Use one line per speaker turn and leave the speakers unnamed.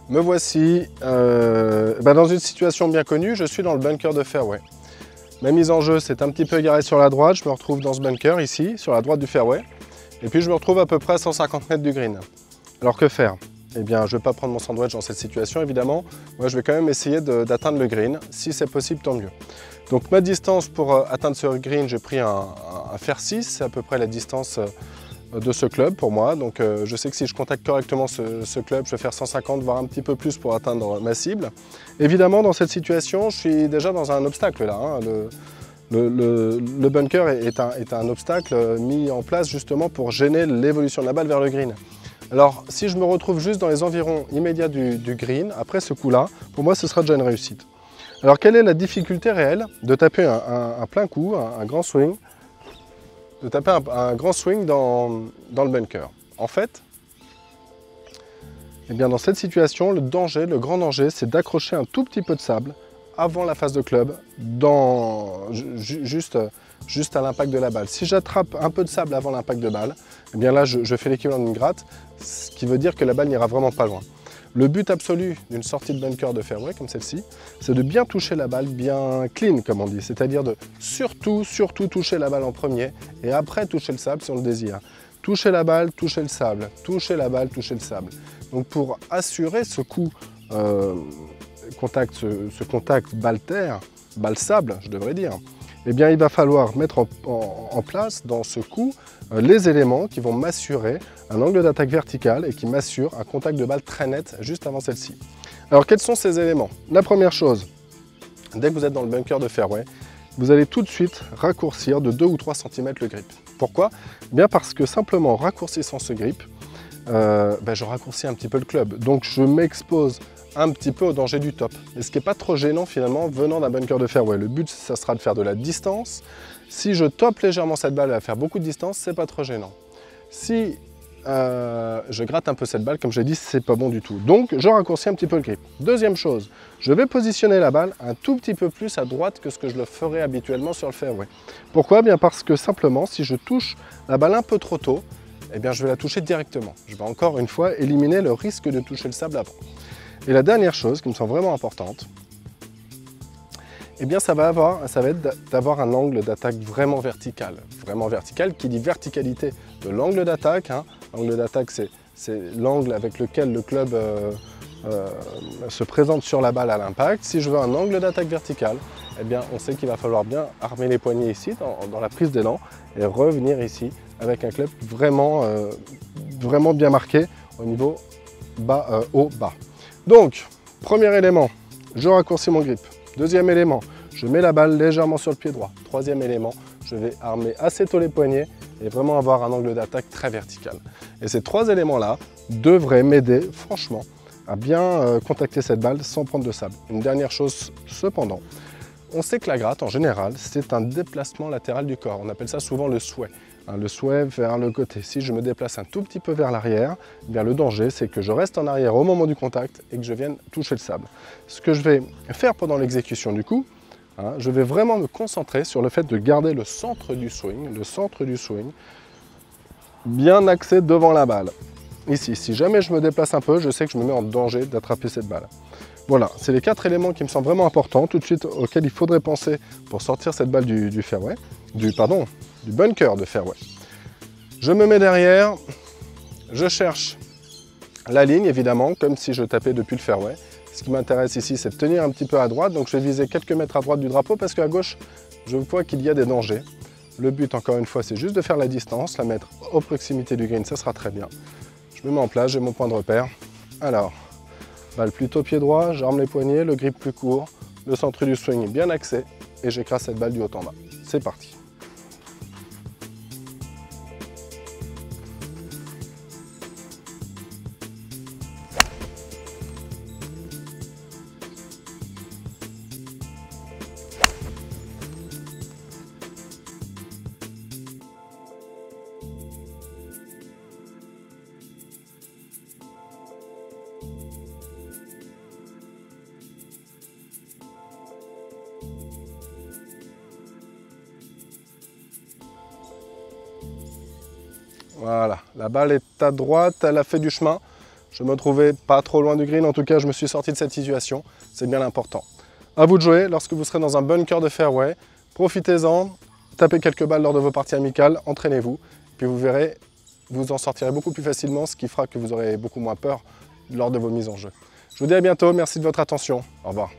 Me voici dans une situation bien connue, je suis dans le bunker de fairway. Ma mise en jeu, c'est un petit peu égaré sur la droite, je me retrouve dans ce bunker ici, sur la droite du fairway. Et puis je me retrouve à peu près à 150 mètres du green. Alors que faire? Eh bien, je ne vais pas prendre mon sandwich dans cette situation, évidemment. Moi, je vais quand même essayer d'atteindre le green. Si c'est possible, tant mieux. Donc ma distance pour atteindre ce green, j'ai pris un fer 6, c'est à peu près la distance de ce club pour moi. Donc je sais que si je contacte correctement ce club, je vais faire 150, voire un petit peu plus pour atteindre ma cible. Évidemment, dans cette situation, je suis déjà dans un obstacle là. Hein. Le bunker est un obstacle mis en place justement pour gêner l'évolution de la balle vers le green. Alors, si je me retrouve juste dans les environs immédiats du green, après ce coup-là, pour moi, ce sera déjà une réussite. Alors, quelle est la difficulté réelle de taper un plein coup, un grand swing, de taper un grand swing dans le bunker? En fait, eh bien, dans cette situation, le grand danger, c'est d'accrocher un tout petit peu de sable avant la face de club, juste à l'impact de la balle. Si j'attrape un peu de sable avant l'impact de balle, eh bien là, je fais l'équivalent d'une gratte, ce qui veut dire que la balle n'ira vraiment pas loin. Le but absolu d'une sortie de bunker de fairway comme celle-ci, c'est de bien toucher la balle, bien clean comme on dit, c'est-à-dire de surtout toucher la balle en premier et après toucher le sable si on le désire. Toucher la balle, toucher le sable, toucher la balle, toucher le sable. Donc pour assurer ce coup, ce contact balle-terre, balle-sable je devrais dire, eh bien il va falloir mettre en place dans ce coup les éléments qui vont m'assurer un angle d'attaque vertical et qui m'assurent un contact de balle très net juste avant celle-ci. Alors quels sont ces éléments? La première chose, dès que vous êtes dans le bunker de fairway, vous allez tout de suite raccourcir de 2 ou 3 cm le grip. Pourquoi? Bien parce que simplement en raccourcissant ce grip, je raccourcis un petit peu le club. Donc je m'expose un petit peu au danger du top. Et ce qui n'est pas trop gênant finalement venant d'un bunker de fairway. Le but, ça sera de faire de la distance. Si je tope légèrement cette balle à faire beaucoup de distance, c'est pas trop gênant. Si je gratte un peu cette balle, comme je l'ai dit, c'est pas bon du tout. Donc je raccourcis un petit peu le grip. Deuxième chose, je vais positionner la balle un tout petit peu plus à droite que ce que je le ferais habituellement sur le fairway. Pourquoi? Bien parce que simplement, si je touche la balle un peu trop tôt, eh bien je vais la toucher directement. Je vais encore une fois éliminer le risque de toucher le sable avant. Et la dernière chose qui me semble vraiment importante, eh bien ça va être d'avoir un angle d'attaque vraiment vertical. Vraiment vertical, qui dit verticalité de l'angle d'attaque. Hein. L'angle d'attaque, c'est l'angle avec lequel le club se présente sur la balle à l'impact. Si je veux un angle d'attaque vertical, eh bien on sait qu'il va falloir bien armer les poignets ici, dans la prise d'élan, et revenir ici avec un club vraiment bien marqué au niveau bas, haut-bas. Donc, premier élément, je raccourcis mon grip. Deuxième élément, je mets la balle légèrement sur le pied droit. Troisième élément, je vais armer assez tôt les poignets et vraiment avoir un angle d'attaque très vertical. Et ces trois éléments-là devraient m'aider, franchement, à bien contacter cette balle sans prendre de sable. Une dernière chose, cependant, on sait que la gratte, en général, c'est un déplacement latéral du corps. On appelle ça souvent le sway. Le sway vers le côté. Si je me déplace un tout petit peu vers l'arrière, eh bien le danger c'est que je reste en arrière au moment du contact et que je vienne toucher le sable. Ce que je vais faire pendant l'exécution du coup, je vais vraiment me concentrer sur le fait de garder le centre du swing bien axé devant la balle. Ici, si jamais je me déplace un peu, je sais que je me mets en danger d'attraper cette balle. Voilà, c'est les 4 éléments qui me semblent vraiment importants, tout de suite auxquels il faudrait penser pour sortir cette balle du fairway, du bunker de fairway. Je me mets derrière, je cherche la ligne évidemment, comme si je tapais depuis le fairway. Ce qui m'intéresse ici, c'est de tenir un petit peu à droite, donc je vais viser quelques mètres à droite du drapeau parce qu'à gauche, je vois qu'il y a des dangers. Le but, encore une fois, c'est juste de faire la distance, la mettre aux proximités du green, ça sera très bien. Je me mets en place, j'ai mon point de repère. Alors, balle plutôt pied droit, j'arme les poignets, le grip plus court, le centre du swing bien axé et j'écrase cette balle du haut en bas. C'est parti. Voilà, la balle est à droite, elle a fait du chemin. Je me trouvais pas trop loin du green, en tout cas je me suis sorti de cette situation, c'est bien l'important. À vous de jouer, lorsque vous serez dans un bunker de fairway, profitez-en, tapez quelques balles lors de vos parties amicales, entraînez-vous, puis vous verrez, vous en sortirez beaucoup plus facilement, ce qui fera que vous aurez beaucoup moins peur lors de vos mises en jeu. Je vous dis à bientôt, merci de votre attention, au revoir.